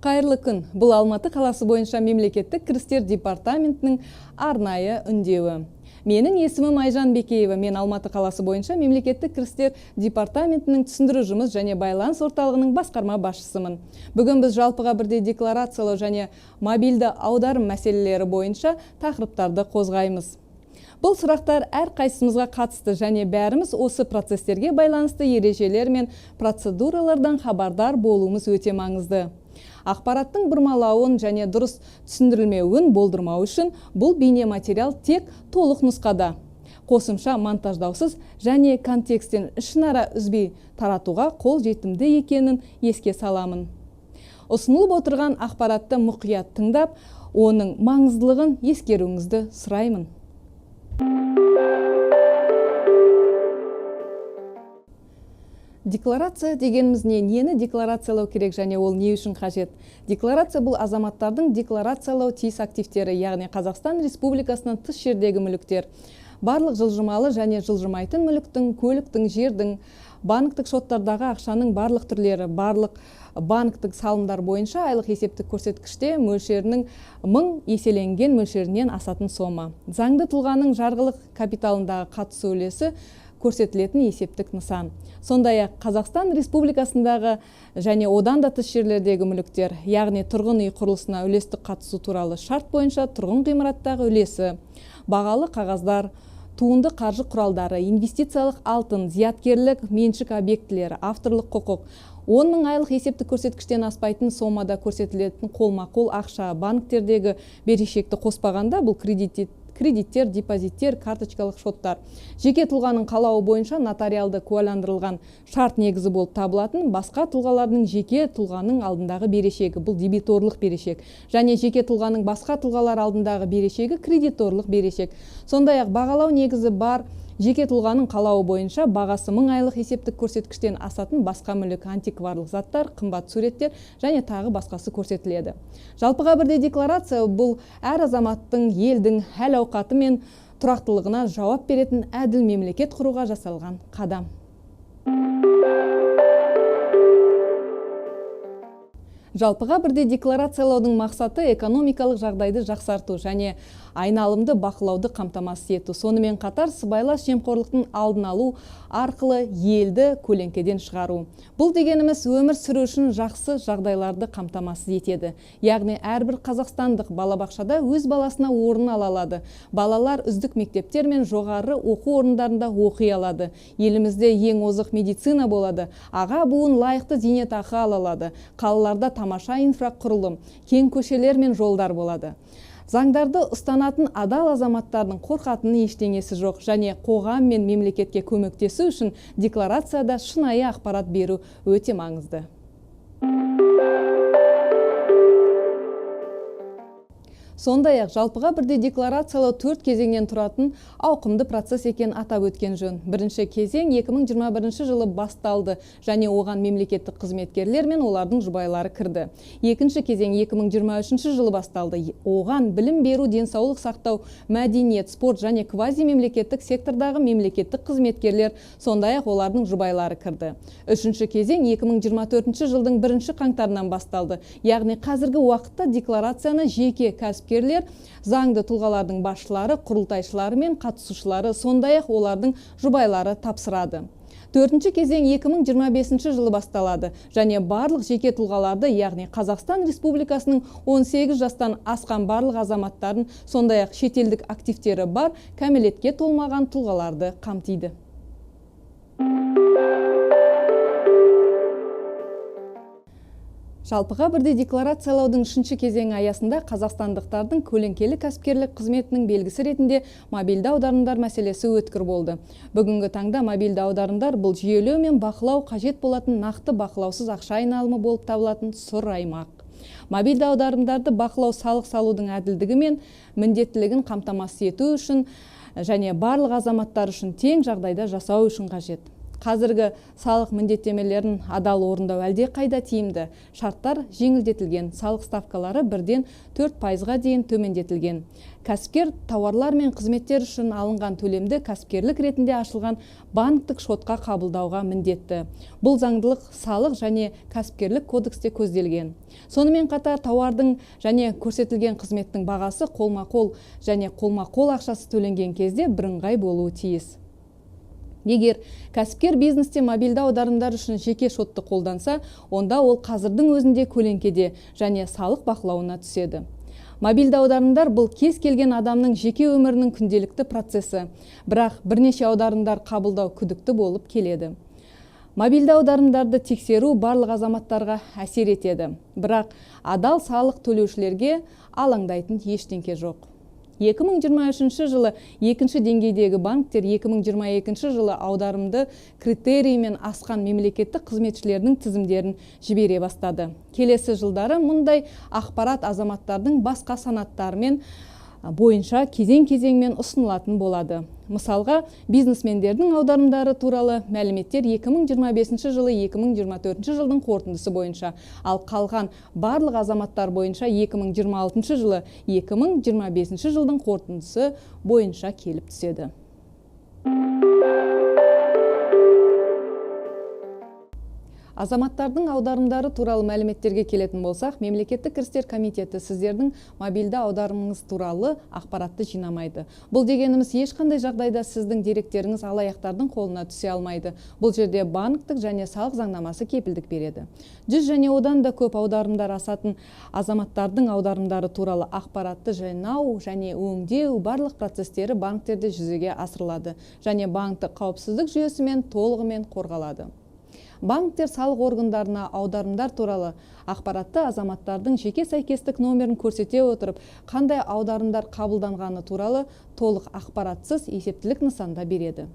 Қайырлы күн. Бұл Алматы қаласы бойынша мемлекеттік кірістер департаментінің арнайы үндеуі. Менің есімім Айжан Бекеева. Мен Алматы қаласы бойынша мемлекеттік кірістер департаментінің түсіндіру жұмыс және байланыс орталығының басқарма басшысымын. Бүгін біз жалпыға бірдей декларациялау және мобильді аударым мәселелері бойынша тақырыптарды қозғаймыз. Бұл сұрақтар әр қайсымызға қатысты және бәріміз осы процестерге байланысты ережелер мен процедуралардан хабардар болуымыз өте маңызды. Ақпараттың бұрмалауын және дұрыс түсіндірілмеуін болдырмау үшін бұл бейнематериал тек толық нұсқада, қосымша монтаждаусыз және контекстен ішінара үзбей таратуға қол жетімді екенін еске саламын. Ұсынылып отырған ақпаратты мұқият тыңдап, оның маңыздылығын ескеруіңізді сұраймын. Декларация дегеніміз нені декларациялау керек және ол не үшін қажет? Декларация бұл азаматтардың декларациялау тиіс активтері, яғни Қазақстан Республикасынан тыс жердегі мүліктер. Барлық жылжымалы және жылжымайтын мүліктің, көліктің, жердің, банктік шоттардағы ақшаның барлық түрлері, барлық банктік салымдар бойынша айлық есептік көрсеткіште мөлшерінің 1000 еселенген мөлшерінен асатын сома. Заңды тұлғаның жарғылық капиталындағы қатысу үлесі көрсетілетін есептік нысан. Сондай-ақ Қазақстан Республикасындағы және одан да тыс жерлердегі мүліктер, яғни тұрғын үй құрылысына үлестік қатысу туралы шарт бойынша тұрғын ғимараттағы үлесі, бағалы қағаздар, туынды қаржы құралдары, инвестициялық алтын, зияткерлік меншік объектілері, авторлық құқық, 10 000 айлық есептік көрсеткіштен аспайтын сомада көрсетілетін қолма-қол ақша, банктердегі берешекті қоспағанда бұл кредиттер, депозиттер, карточкалық шоттар. Жеке тұлғаның қалауы бойынша нотариалды куәландырылған шарт негізі болып табылатын басқа тұлғалардың жеке тұлғаның алдындағы берешегі, бұл дебиторлық берешек, және жеке тұлғаның басқа тұлғалар алдындағы берешегі кредиторлық берешек. Сондай-ақ бағалау негізі бар жеке тұлғаның қалауы бойынша бағасы 1000 айлық есептік көрсеткіштен асатын басқа мүлік, антикварлық заттар, қымбат суреттер және тағы басқасы көрсетіледі. Жалпыға бірдей декларация бұл әр азаматтың елдің әл-ауқаты мен тұрақтылығына жауап беретін әділ мемлекет құруға жасалған қадам. Жалпыға бірдей декларациялаудың мақсаты экономикалық жағдайды жақсарту және айналымды бақылауды қамтамасыз ету. Сонымен қатар сыбайлас жемқорлықтың алдын алу арқылы елді көлеңкеден шығару. Бұл дегеніміз өмір сүру үшін жақсы жағдайларды қамтамасыз етеді. Яғни әрбір қазақстандық балабақшада өз баласына орын ала алады. Балалар үздік мектептер мен жоғары оқу орындарында оқи алады. Елімізде ең озық медицина болады. Аға буын лайықты зейнетақы ала алады. Қалаларда тамаша инфрақұрылым, кең көшелер мен жолдар болады. Заңдарды ұстанатын адал азаматтардың қорқатыны ештеңесі жоқ және қоғам мен мемлекетке көмектесу үшін декларацияда шынайы ақпарат беру өте маңызды. Сондай-ақ жалпыға бірдей декларациялау 4 кезеңнен тұратын ауқымды процесс екенін атап өткен жөн. Бірінші кезең 2021 жылы басталды және оған мемлекеттік қызметкерлер мен олардың жұбайлары кірді. Екінші кезең 2023 жылы басталды. Оған білім беру, денсаулық сақтау, мәдениет, спорт және квази-мемлекеттік сектордағы мемлекеттік қызметкерлер, сондай-ақ олардың жұбайлары кірді. Үшінші кезең 2024 жылдың 1 қаңтарынан басталды. Яғни қазіргі уақытта декларацияны жеке кәсіпкерлер, заңды тұлғалардың басшылары, құрылтайшылары мен қатысушылары, сондай-ақ олардың жұбайлары тапсырады. Төртінші кезең 2025 жылы басталады және барлық жеке тұлғаларды, яғни Қазақстан Республикасының 18 жастан асқан барлық азаматтарын, сондай-ақ шетелдік активтері бар, кәмелетке толмаған тұлғаларды қамтиды. Жалпыға бірдей декларациялаудың 3-ші кезеңі аясында қазақстандықтардың көлеңкелі кәсіпкерлік қызметінің белгісі ретінде мобильді аударымдар мәселесі өткір болды. Бүгінгі таңда мобильді аударымдар бұл жүйелеу мен бақылау қажет болатын нақты бақылаусыз ақша айналымы болып табылатын сұр аймақ. Мобильді аударымдарды бақылау салық салудың әділдігі мен міндеттілігін қамтамасыз ету үшін және барлық азаматтар үшін тең жағдайда жасау үшін қажет. Қазіргі салық міндеттемелерін адал орындау әлде қайда тиімді. Шарттар жеңілдетілген, салық ставкалары 1-ден 4%-ға дейін төмендетілген. Кәсіпкер тауарлар мен қызметтер үшін алынған төлемді кәсіпкерлік ретінде ашылған банктік шотқа қабылдауға міндетті. Бұл заңдылық салық және кәсіпкерлік кодексте көзделген. Сонымен қатар тауардың және көрсетілген қызметтің бағасы қолма-қол және қолма-қол ақшасы төленген кезде бірыңғай болуы тиіс. Егер кәсіпкер бизнесте мобильді аударымдар үшін жеке шотты қолданса, онда ол қазірдің өзінде көлеңкеде және салық бақылауына түседі. Мобильді аударымдар бұл кез келген адамның жеке өмірінің күнделікті процесі, бірақ бірнеше аударымдар қабылдау күдікті болып келеді. Мобильді аударымдарды тексеру барлық азаматтарға әсер етеді, бірақ адал салық төлеушілерге алаңдайтын ештеңе жоқ. 2023 жылы екінші деңгейдегі банктер 2022 жылы аударымды критериймен асқан мемлекеттік қызметшілердің тізімдерін жібере бастады. Келесі жылдары мұндай ақпарат азаматтардың басқа санаттарымен бойынша кезең-кезеңмен ұсынылатын болады. Мысалға, бизнесмендердің аударымдары туралы мәліметтер 2025 жылы 2024 жылдың қорытындысы бойынша, ал қалған барлық азаматтар бойынша 2026 жылы 2025 жылдың қорытындысы бойынша келіп түседі. Азаматтардың аударымдары туралы мәліметтерге келетін болсақ, Мемлекеттік кірістер комитеті сіздердің мобильді аударымыңыз туралы ақпаратты жинамайды. Бұл дегеніміз ешқандай жағдайда сіздің деректеріңіз алаяқтардың қолына түсе алмайды. Бұл жерде банктік және салық заңнамасы кепілдік береді. 100 және одан да көп аударымдар асатын азаматтардың аударымдары туралы ақпаратты жинау және өңдеу барлық процестері банктерде жүзеге асырылады және банктік қауіпсіздік жүйесімен толығымен қорғалады. Банктер салық органдарына аударымдар туралы ақпаратты азаматтардың жеке сәйкестік номерін көрсете отырып, қандай аударымдар қабылданғаны туралы толық ақпаратсыз есептілік нысанда береді.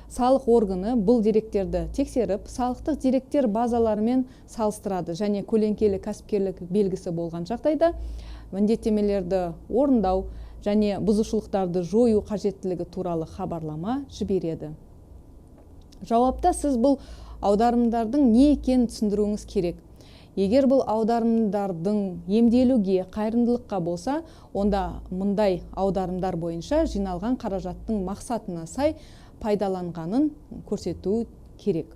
Салық органы бұл деректерді тексеріп, салықтық деректер базаларымен салыстырады және көлеңкелі кәсіпкерлік белгісі болған жағдайда міндеттемелерді орындау және бұзушылықтарды жою қажеттілігі туралы хабарлама жібереді. Жауапта сіз бұл аударымдардың не екенін түсіндіруіңіз керек. Егер бұл аударымдардың емделуге, қайырымдылыққа болса, онда мұндай аударымдар бойынша жиналған қаражаттың мақсатына сай пайдаланғанын көрсету керек.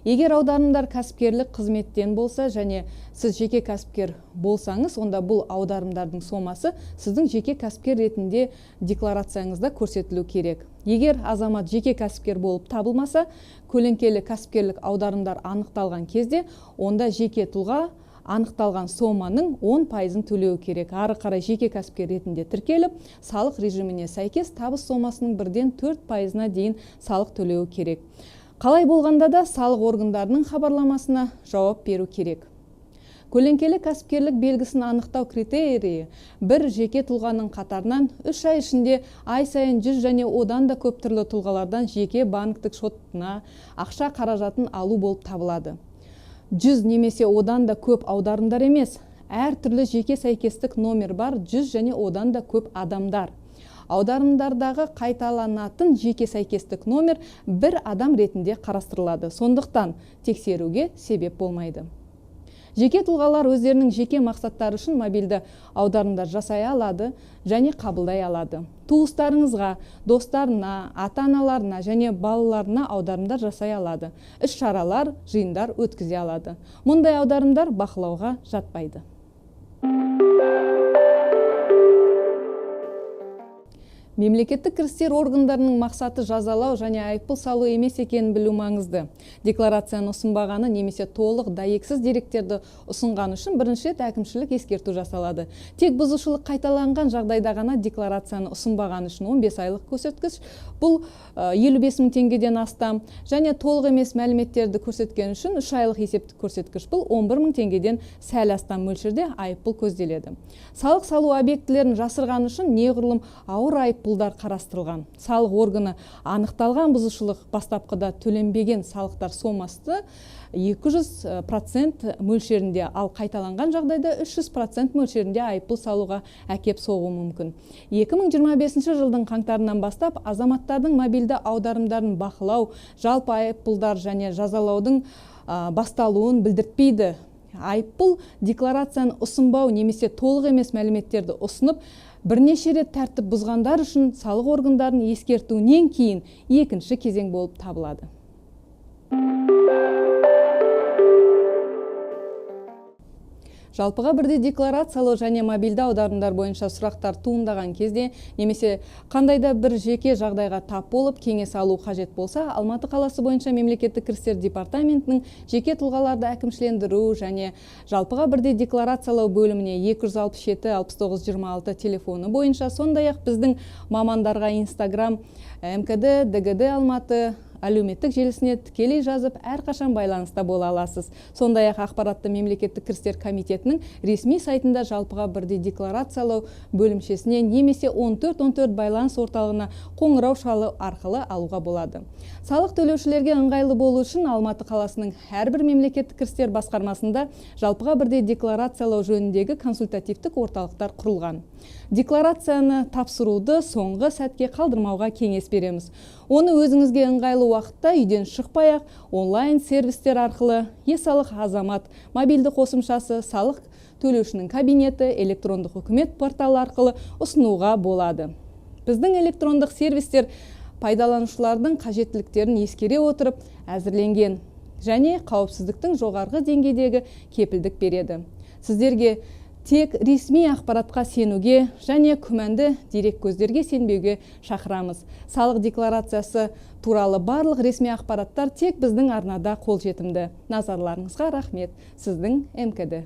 Егер аударымдар кәсіпкерлік қызметтен болса және сіз жеке кәсіпкер болсаңыз, онда бұл аударымдардың сомасы сіздің жеке кәсіпкер ретінде декларацияңызда көрсетілу керек. Егер азамат жеке кәсіпкер болып табылмаса, көлеңкелі кәсіпкерлік аударымдар анықталған кезде, онда жеке тұлға анықталған соманың 10%-ын төлеу керек. Ары қарай жеке кәсіпкер ретінде тіркеліп, салық режиміне сәйкес табыс сомасының 1-ден 4%-на дейін салық төлеу керек. Қалай болғанда да салық органдарының хабарламасына жауап беру керек. Көлеңкелі кәсіпкерлік белгісін анықтау критерийі бір жеке тұлғаның қатарынан 3 ай ішінде ай сайын 100 және одан да көп түрлі тұлғалардан жеке банктік шотына ақша қаражатын алу болып табылады. 100 немесе одан да көп аударымдар емес, әр түрлі жеке сәйкестік номер бар 100 және одан да көп адамдар. Аударымдардағы қайталанатын жеке сәйкестік номер бір адам ретінде қарастырылады. Сондықтан тексеруге себеп болмайды. Жеке тұлғалар өздерінің жеке мақсаттары үшін мобильді аударымдар жасай алады және қабылдай алады. Туыстарыңызға, достарына, ата-аналарына және балаларына аударымдар жасай алады. Іс-шаралар, жиындар өткізе алады. Мұндай аударымдар бақылауға жатпайды. Мемлекеттік кірістер органдарының мақсаты жазалау және айыппұл салу емес екенін білу маңызды. Декларацияны ұсынбағаны немесе толық дәйексіз деректерді ұсынған үшін бірінші рет әкімшілік ескерту жасалады. Тек бұзушылық қайталанған жағдайда ғана декларацияны ұсынбаған үшін 15 айлық көрсеткіш, бұл 55 мың теңгеден астам, және толық емес мәліметтерді көрсеткен үшін 3 айлық есептік көрсеткіш, бұл 11 мың теңгеден сәл астам мөлшерде айыппұл көзделеді. Салық салу объектілерін жасырған үшін неғұрлым ауыр айыппұл айыппұлдар қарастырылған. Салық органы анықталған бұзушылық бастапқыда төленбеген салықтар сомасы 200% мөлшерінде, ал қайталанған жағдайда 300% мөлшерінде айыппұл салуға әкеп соғуы мүмкін. 2025 жылдың қаңтарынан бастап азаматтардың мобильді аударымдарын бақылау, жалпы айыппұлдар және жазалаудың басталуын білдіртпейді. Айыппұл декларацияны ұсынбау немесе толық емес мәліметтерді ұсынып, бірнеше рет тәртіп бұзғандар үшін салық органдарын ескертуінен кейін екінші кезең болып табылады. Жалпыға бірдей декларациялау және мобильді аударымдар бойынша сұрақтар туындаған кезде немесе қандайда бір жеке жағдайға тап болып кеңес алу қажет болса, Алматы қаласы бойынша мемлекеттік кірістер департаментінің жеке тұлғаларды әкімшілендіру және жалпыға бірдей декларациялау бөліміне 267-69-26 телефоны бойынша, сондай-ақ біздің мамандарға Instagram, МКД, ДГД Алматы әлеуметтік желісіне тікелей жазып, әрқашан байланыста бола аласыз. Сондай-ақ ақпаратты мемлекеттік кірістер комитетінің ресми сайтында жалпыға бірдей декларациялау бөлімшесіне немесе 1414 байланыс орталығына қоңырау шалы арқылы алуға болады. Салық төлеушілерге ыңғайлы болу үшін Алматы қаласының әрбір мемлекеттік кірістер басқармасында жалпыға бірдей декларациялау жөніндегі консультативтік орталықтар құрылған. Декларацияны тапсыруды соңғы сәтке қалдырмауға кеңес береміз. Оны өзіңізге ыңғайлы уақытта үйден шықпай-ақ онлайн сервистер арқылы е-салық азамат, мобильді қосымшасы, салық төлеушінің кабинеті, электрондық үкімет порталы арқылы ұсынуға болады. Біздің электрондық сервистер пайдаланушылардың қажеттіліктерін ескере отырып әзірленген және қауіпсіздіктің жоғарғы деңгейдегі кепілдік береді. Сіздерге тек ресми ақпаратқа сенуге және күмәнді дереккөздерге сенбеуге шақырамыз. Салық декларациясы туралы барлық ресми ақпараттар тек біздің арнада қолжетімді. Назарларыңызға рахмет. Сіздің МКД.